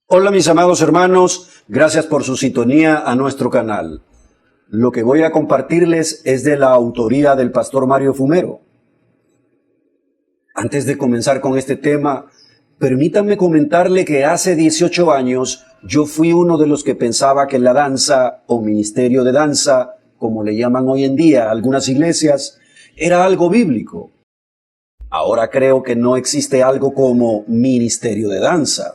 Hola mis amados hermanos, gracias por su sintonía a nuestro canal. Lo que voy a compartirles es de la autoría del pastor Mario Fumero. Antes de comenzar con este tema, permítanme comentarle que hace 18 años yo fui uno de los que pensaba que la danza o ministerio de danza, como le llaman hoy en día algunas iglesias, era algo bíblico. Ahora creo que no existe algo como ministerio de danza.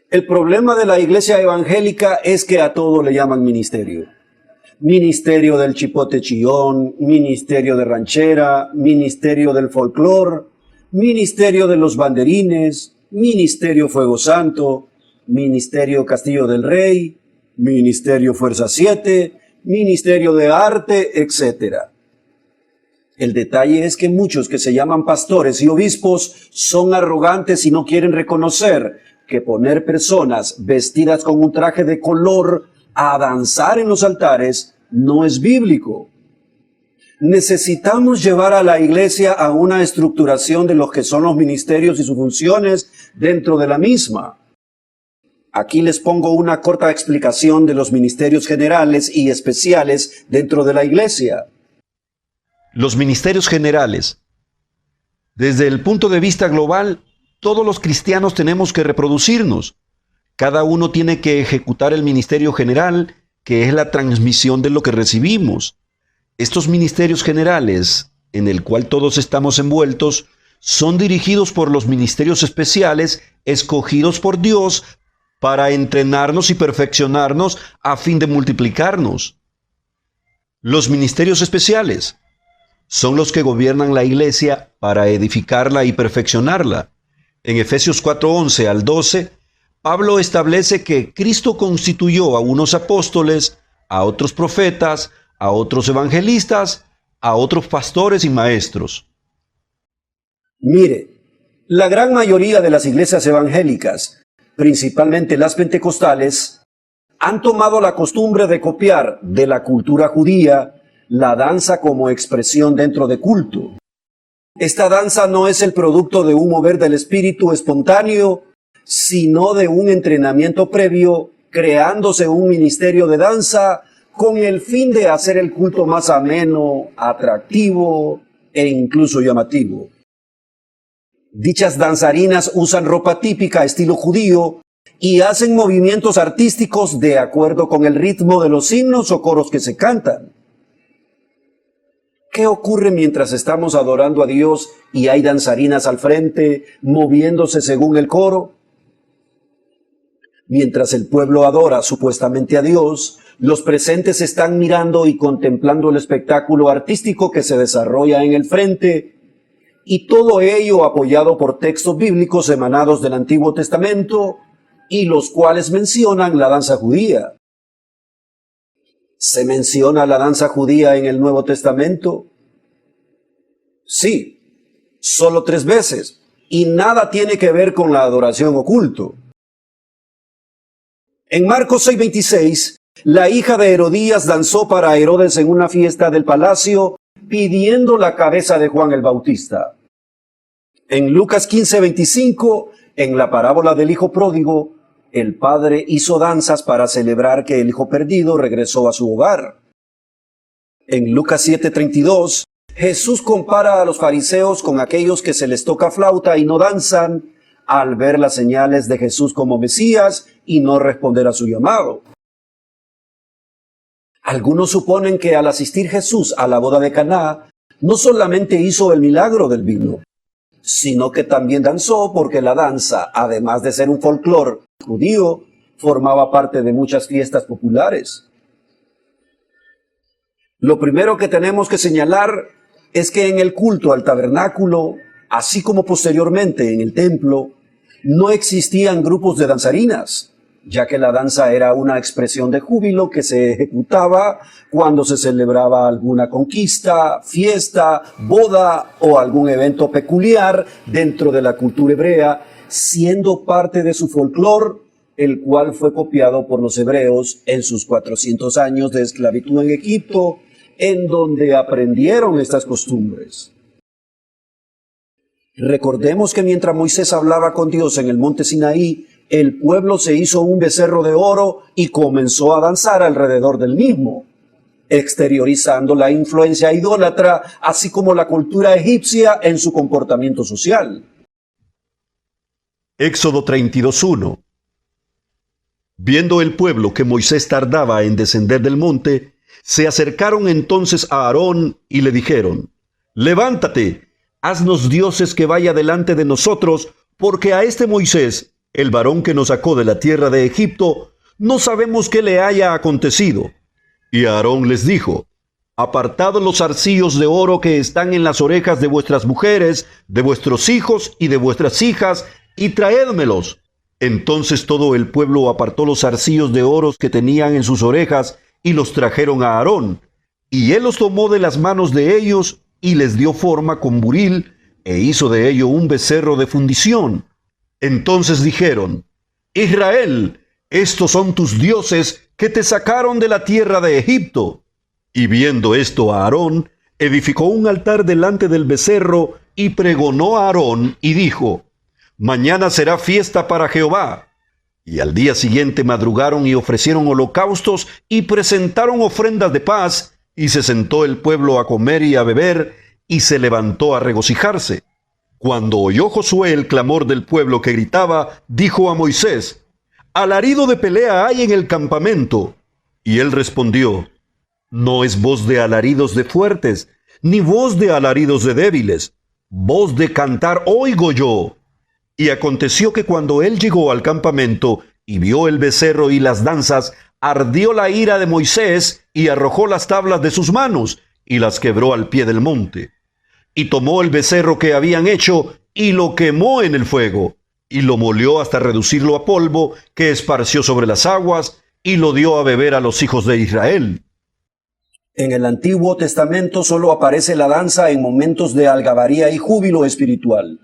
El problema de la iglesia evangélica es que a todo le llaman ministerio. Ministerio del chipote chillón, ministerio de ranchera, ministerio del folclor, ministerio de los banderines, ministerio Fuego Santo, ministerio Castillo del Rey, ministerio Fuerza 7, ministerio de arte, etc. El detalle es que muchos que se llaman pastores y obispos son arrogantes y no quieren reconocer que poner personas vestidas con un traje de color a danzar en los altares no es bíblico. Necesitamos llevar a la iglesia a una estructuración de lo que son los ministerios y sus funciones dentro de la misma. Aquí les pongo una corta explicación de los ministerios generales y especiales dentro de la iglesia. Los ministerios generales. Desde el punto de vista global, todos los cristianos tenemos que reproducirnos. Cada uno tiene que ejecutar el ministerio general, que es la transmisión de lo que recibimos. Estos ministerios generales, en el cual todos estamos envueltos, son dirigidos por los ministerios especiales escogidos por Dios para entrenarnos y perfeccionarnos a fin de multiplicarnos. Los ministerios especiales son los que gobiernan la iglesia para edificarla y perfeccionarla. En Efesios 4:11 al 12, Pablo establece que Cristo constituyó a unos apóstoles, a otros profetas, a otros evangelistas, a otros pastores y maestros. Mire, la gran mayoría de las iglesias evangélicas, principalmente las pentecostales, han tomado la costumbre de copiar de la cultura judía la danza como expresión dentro de culto. Esta danza no es el producto de un mover del espíritu espontáneo, sino de un entrenamiento previo, creándose un ministerio de danza con el fin de hacer el culto más ameno, atractivo e incluso llamativo. Dichas danzarinas usan ropa típica estilo judío y hacen movimientos artísticos de acuerdo con el ritmo de los himnos o coros que se cantan. ¿Qué ocurre mientras estamos adorando a Dios y hay danzarinas al frente, moviéndose según el coro? Mientras el pueblo adora supuestamente a Dios, los presentes están mirando y contemplando el espectáculo artístico que se desarrolla en el frente, y todo ello apoyado por textos bíblicos emanados del Antiguo Testamento, y los cuales mencionan la danza judía. ¿Se menciona la danza judía en el Nuevo Testamento? Sí, solo 3 veces, y nada tiene que ver con la adoración o culto. En Marcos 6:26, la hija de Herodías danzó para Herodes en una fiesta del palacio, pidiendo la cabeza de Juan el Bautista. En Lucas 15:25, en la parábola del hijo pródigo, el padre hizo danzas para celebrar que el hijo perdido regresó a su hogar. En Lucas 7:32, Jesús compara a los fariseos con aquellos que se les toca flauta y no danzan al ver las señales de Jesús como Mesías y no responder a su llamado. Algunos suponen que al asistir Jesús a la boda de Caná, no solamente hizo el milagro del vino, sino que también danzó porque la danza, además de ser un folclore judío, formaba parte de muchas fiestas populares. Lo primero que tenemos que señalar es que en el culto al tabernáculo, así como posteriormente en el templo, no existían grupos de danzarinas, ya que la danza era una expresión de júbilo que se ejecutaba cuando se celebraba alguna conquista, fiesta, boda o algún evento peculiar dentro de la cultura hebrea, siendo parte de su folclore, el cual fue copiado por los hebreos en sus 400 años de esclavitud en Egipto, en donde aprendieron estas costumbres. Recordemos que mientras Moisés hablaba con Dios en el monte Sinaí, el pueblo se hizo un becerro de oro y comenzó a danzar alrededor del mismo, exteriorizando la influencia idólatra, así como la cultura egipcia en su comportamiento social. Éxodo 32:1. Viendo el pueblo que Moisés tardaba en descender del monte, se acercaron entonces a Aarón y le dijeron: Levántate, haznos dioses que vaya delante de nosotros, porque a este Moisés, el varón que nos sacó de la tierra de Egipto, no sabemos qué le haya acontecido. Y Aarón les dijo: Apartad los zarcillos de oro que están en las orejas de vuestras mujeres, de vuestros hijos y de vuestras hijas, y traédmelos. Entonces todo el pueblo apartó los zarcillos de oro que tenían en sus orejas y los trajeron a Aarón. Y él los tomó de las manos de ellos y les dio forma con buril e hizo de ello un becerro de fundición. Entonces dijeron: Israel, estos son tus dioses que te sacaron de la tierra de Egipto. Y viendo esto Aarón, edificó un altar delante del becerro y pregonó a Aarón y dijo: Mañana será fiesta para Jehová. Y al día siguiente madrugaron y ofrecieron holocaustos y presentaron ofrendas de paz, y se sentó el pueblo a comer y a beber, y se levantó a regocijarse. Cuando oyó Josué el clamor del pueblo que gritaba, dijo a Moisés: Alarido de pelea hay en el campamento. Y él respondió: No es voz de alaridos de fuertes, ni voz de alaridos de débiles. Voz de cantar oigo yo. Y aconteció que cuando él llegó al campamento y vio el becerro y las danzas, ardió la ira de Moisés y arrojó las tablas de sus manos y las quebró al pie del monte. Y tomó el becerro que habían hecho y lo quemó en el fuego, y lo molió hasta reducirlo a polvo, que esparció sobre las aguas, y lo dio a beber a los hijos de Israel. En el Antiguo Testamento solo aparece la danza en momentos de algarabía y júbilo espiritual.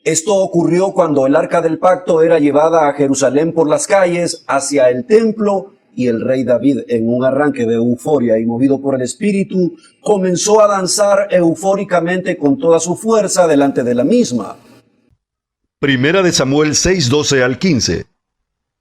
Esto ocurrió cuando el Arca del Pacto era llevada a Jerusalén por las calles hacia el templo, y el rey David, en un arranque de euforia y movido por el Espíritu, comenzó a danzar eufóricamente con toda su fuerza delante de la misma. Primera de Samuel 6:12 al 15.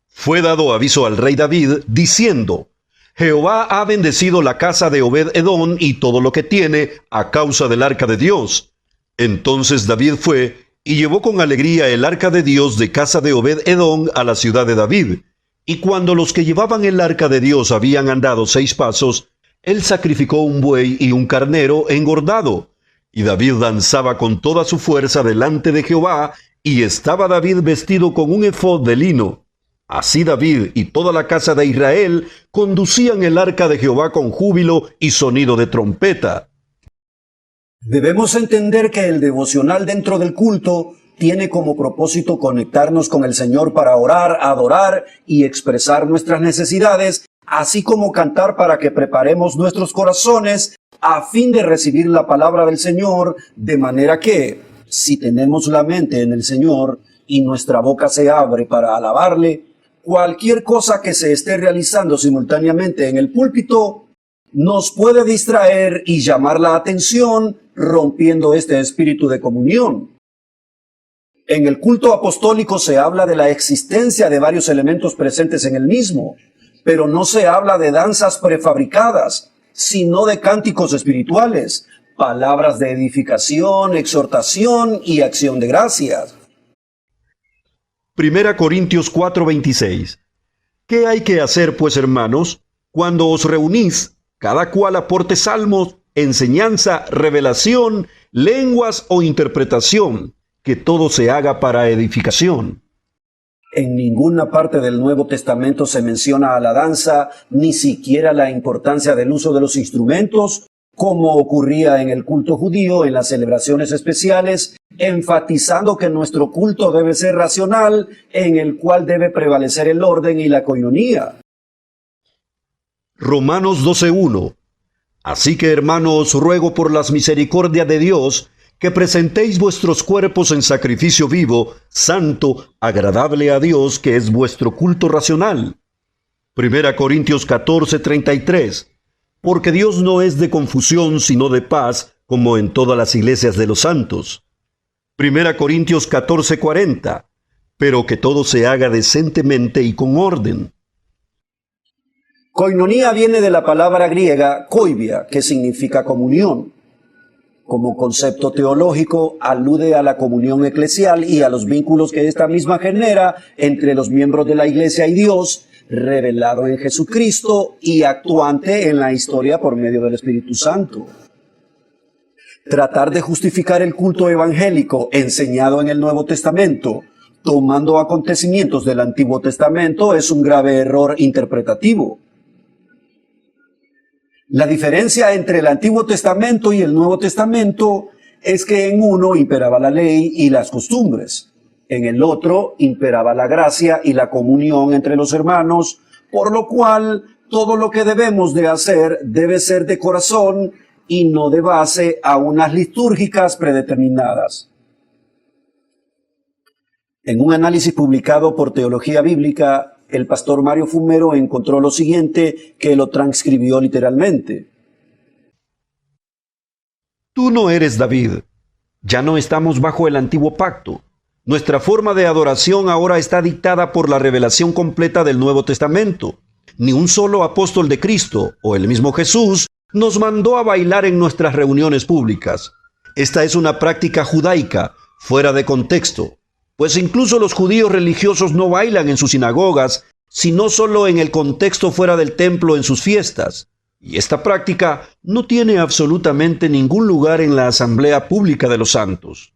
Fue dado aviso al rey David, diciendo: Jehová ha bendecido la casa de Obed-Edom y todo lo que tiene a causa del arca de Dios. Entonces David fue y llevó con alegría el arca de Dios de casa de Obed-Edom a la ciudad de David. Y cuando los que llevaban el arca de Dios habían andado 6 pasos, él sacrificó un buey y un carnero engordado. Y David danzaba con toda su fuerza delante de Jehová, y estaba David vestido con un efod de lino. Así David y toda la casa de Israel conducían el arca de Jehová con júbilo y sonido de trompeta. Debemos entender que el devocional dentro del culto tiene como propósito conectarnos con el Señor para orar, adorar y expresar nuestras necesidades, así como cantar para que preparemos nuestros corazones a fin de recibir la palabra del Señor, de manera que, si tenemos la mente en el Señor y nuestra boca se abre para alabarle, cualquier cosa que se esté realizando simultáneamente en el púlpito nos puede distraer y llamar la atención, rompiendo este espíritu de comunión. En el culto apostólico se habla de la existencia de varios elementos presentes en el mismo, pero no se habla de danzas prefabricadas, sino de cánticos espirituales, palabras de edificación, exhortación y acción de gracias. Primera Corintios 4:26. ¿Qué hay que hacer, pues, hermanos? Cuando os reunís, cada cual aporte salmos, enseñanza, revelación, lenguas o interpretación, que todo se haga para edificación. En ninguna parte del Nuevo Testamento se menciona a la danza, ni siquiera la importancia del uso de los instrumentos, como ocurría en el culto judío en las celebraciones especiales, enfatizando que nuestro culto debe ser racional, en el cual debe prevalecer el orden y la coinonía. Romanos 12:1. Así que, hermanos, ruego por las misericordias de Dios, que presentéis vuestros cuerpos en sacrificio vivo, santo, agradable a Dios, que es vuestro culto racional. Primera Corintios 14:33. Porque Dios no es de confusión, sino de paz, como en todas las iglesias de los santos. Primera Corintios 14:40. pero que todo se haga decentemente y con orden. Koinonía viene de la palabra griega koivia, que significa comunión. Como concepto teológico, alude a la comunión eclesial y a los vínculos que esta misma genera entre los miembros de la Iglesia y Dios, revelado en Jesucristo y actuante en la historia por medio del Espíritu Santo. Tratar de justificar el culto evangélico enseñado en el Nuevo Testamento, tomando acontecimientos del Antiguo Testamento, es un grave error interpretativo. La diferencia entre el Antiguo Testamento y el Nuevo Testamento es que en uno imperaba la ley y las costumbres. En el otro imperaba la gracia y la comunión entre los hermanos, por lo cual todo lo que debemos de hacer debe ser de corazón y no de base a unas litúrgicas predeterminadas. En un análisis publicado por Teología Bíblica, el pastor Mario Fumero encontró lo siguiente, que lo transcribió literalmente. Tú no eres David. Ya no estamos bajo el antiguo pacto. Nuestra forma de adoración ahora está dictada por la revelación completa del Nuevo Testamento. Ni un solo apóstol de Cristo, o el mismo Jesús, nos mandó a bailar en nuestras reuniones públicas. Esta es una práctica judaica, fuera de contexto. Pues incluso los judíos religiosos no bailan en sus sinagogas, sino solo en el contexto fuera del templo en sus fiestas. Y esta práctica no tiene absolutamente ningún lugar en la asamblea pública de los santos.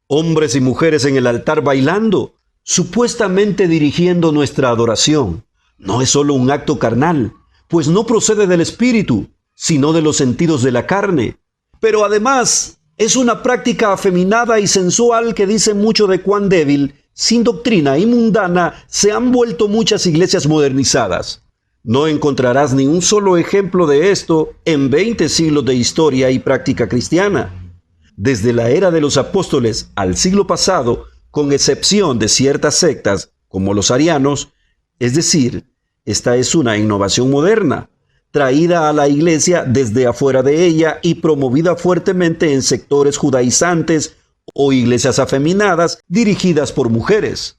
Hombres y mujeres en el altar bailando, supuestamente dirigiendo nuestra adoración, no es solo un acto carnal, pues no procede del espíritu, sino de los sentidos de la carne. Pero además es una práctica afeminada y sensual que dice mucho de cuán débil, sin doctrina y mundana se han vuelto muchas iglesias modernizadas. No encontrarás ni un solo ejemplo de esto en 20 siglos de historia y práctica cristiana. Desde la era de los apóstoles al siglo pasado, con excepción de ciertas sectas como los arianos, es decir, esta es una innovación moderna, traída a la iglesia desde afuera de ella y promovida fuertemente en sectores judaizantes o iglesias afeminadas dirigidas por mujeres.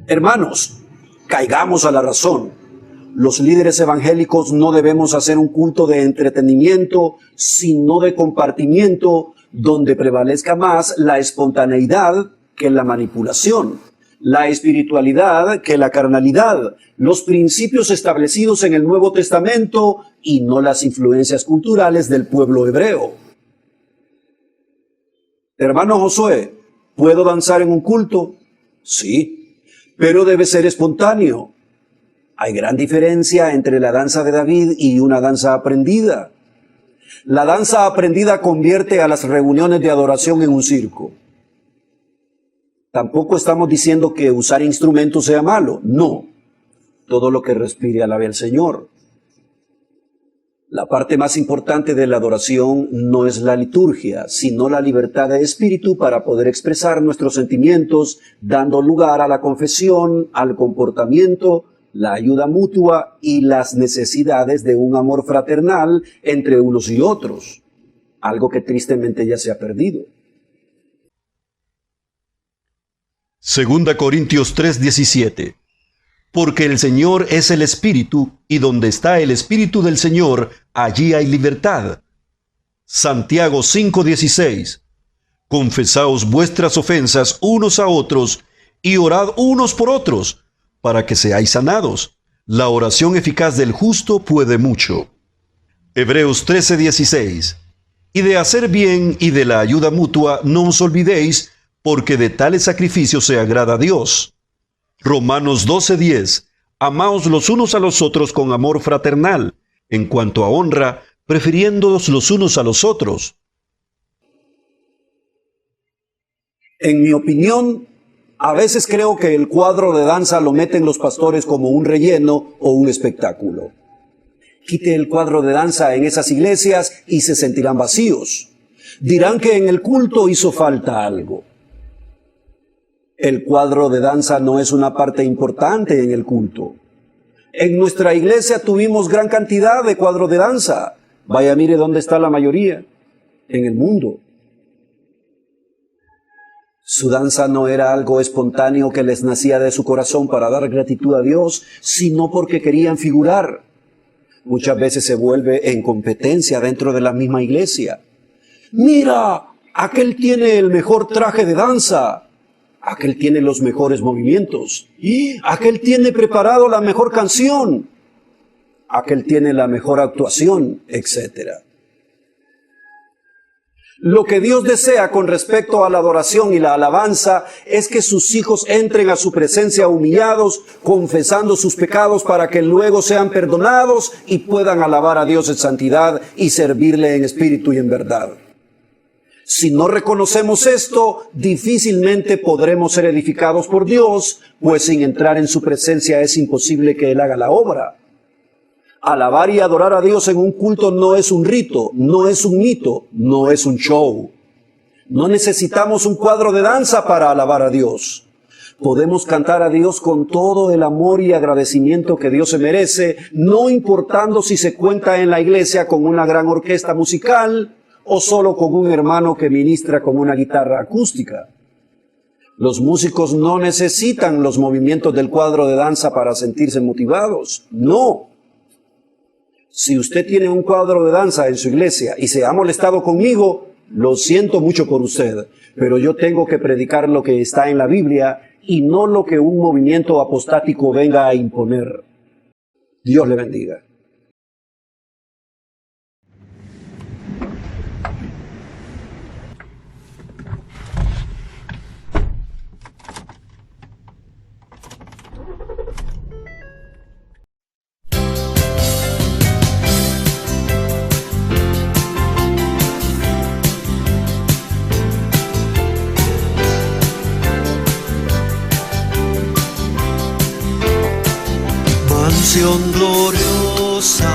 Hermanos, caigamos a la razón. Los líderes evangélicos no debemos hacer un culto de entretenimiento, sino de compartimiento, donde prevalezca más la espontaneidad que la manipulación, la espiritualidad que la carnalidad, los principios establecidos en el Nuevo Testamento y no las influencias culturales del pueblo hebreo. Hermano Josué, ¿puedo danzar en un culto? Sí, pero debe ser espontáneo. Hay gran diferencia entre la danza de David y una danza aprendida. La danza aprendida convierte a las reuniones de adoración en un circo. Tampoco estamos diciendo que usar instrumentos sea malo. No. Todo lo que respire alabe al Señor. La parte más importante de la adoración no es la liturgia, sino la libertad de espíritu para poder expresar nuestros sentimientos, dando lugar a la confesión, al comportamiento, la ayuda mutua y las necesidades de un amor fraternal entre unos y otros, algo que tristemente ya se ha perdido. 2 Corintios 3:17. Porque el Señor es el Espíritu, y donde está el Espíritu del Señor, allí hay libertad. Santiago 5:16. Confesaos vuestras ofensas unos a otros, y orad unos por otros, para que seáis sanados. La oración eficaz del justo puede mucho. Hebreos 13:16. Y de hacer bien y de la ayuda mutua no os olvidéis, porque de tales sacrificios se agrada a Dios. Romanos 12:10. Amaos los unos a los otros con amor fraternal, en cuanto a honra, prefiriéndoos los unos a los otros. En mi opinión, a veces creo que el cuadro de danza lo meten los pastores como un relleno o un espectáculo. Quite el cuadro de danza en esas iglesias y se sentirán vacíos. Dirán que en el culto hizo falta algo. El cuadro de danza no es una parte importante en el culto. En nuestra iglesia tuvimos gran cantidad de cuadros de danza. Vaya, mire dónde está la mayoría. En el mundo. Su danza no era algo espontáneo que les nacía de su corazón para dar gratitud a Dios, sino porque querían figurar. Muchas veces se vuelve en competencia dentro de la misma iglesia. Mira, aquel tiene el mejor traje de danza. Aquel tiene los mejores movimientos. Y aquel tiene preparado la mejor canción. Aquel tiene la mejor actuación, etc. Lo que Dios desea con respecto a la adoración y la alabanza es que sus hijos entren a su presencia humillados, confesando sus pecados para que luego sean perdonados y puedan alabar a Dios en santidad y servirle en espíritu y en verdad. Si no reconocemos esto, difícilmente podremos ser edificados por Dios, pues sin entrar en su presencia es imposible que Él haga la obra. Alabar y adorar a Dios en un culto no es un rito, no es un mito, no es un show. No necesitamos un cuadro de danza para alabar a Dios. Podemos cantar a Dios con todo el amor y agradecimiento que Dios se merece, no importando si se cuenta en la iglesia con una gran orquesta musical o solo con un hermano que ministra con una guitarra acústica. Los músicos no necesitan los movimientos del cuadro de danza para sentirse motivados. No. Si usted tiene un cuadro de danza en su iglesia y se ha molestado conmigo, lo siento mucho por usted, pero yo tengo que predicar lo que está en la Biblia y no lo que un movimiento apostático venga a imponer. Dios le bendiga. Mansión gloriosa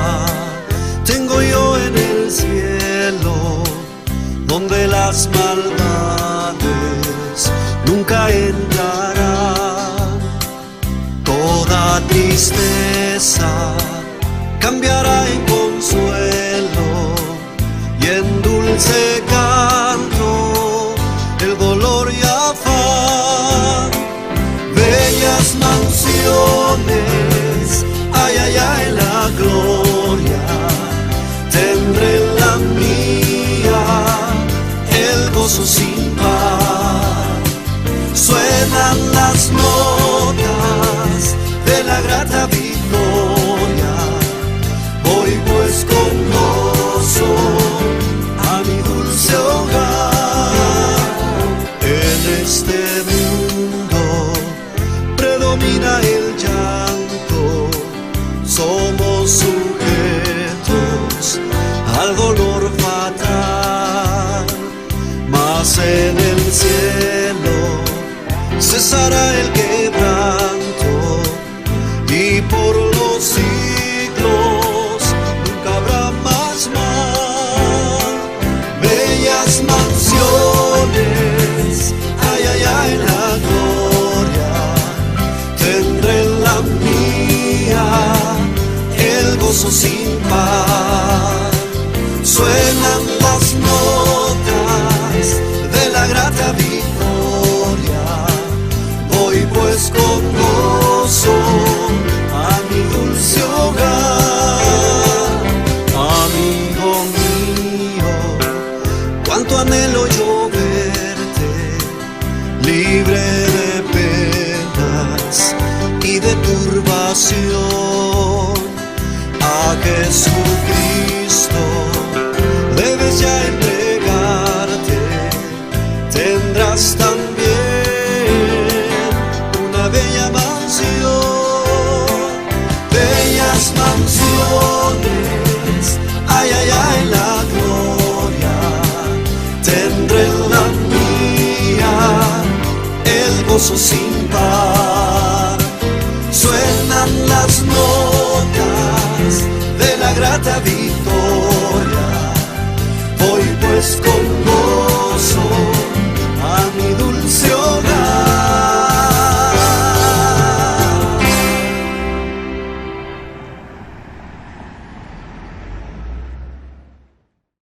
tengo yo en el cielo, donde las maldades nunca entrarán. Toda tristeza cambiará en consuelo y en dulce canto el dolor y afán. Bellas mansiones hay allá en la gloria, tendré en la mía el gozo sin par. Suenan las notas de la grata victoria, voy pues con gozo a mi dulce hogar. En este mundo predomina el llanto, somos sujetos al dolor fatal, mas en el cielo cesará el quebranto y por los siglos nunca habrá más mal. Bellas mansiones hay allá en la gloria, tendré en la mía el gozo sin par. Suenan las notas de la grata victoria, voy pues con gozo a mi dulce hogar. Amigo mío, cuánto anhelo yo verte, libre de penas y de turbación. A Jesucristo debes ya entregarte, tendrás también una bella mansión. Bellas mansiones hay allá en la gloria, tendré en la mía el gozo sin par. Suenan las notas de la grata victoria, voy pues con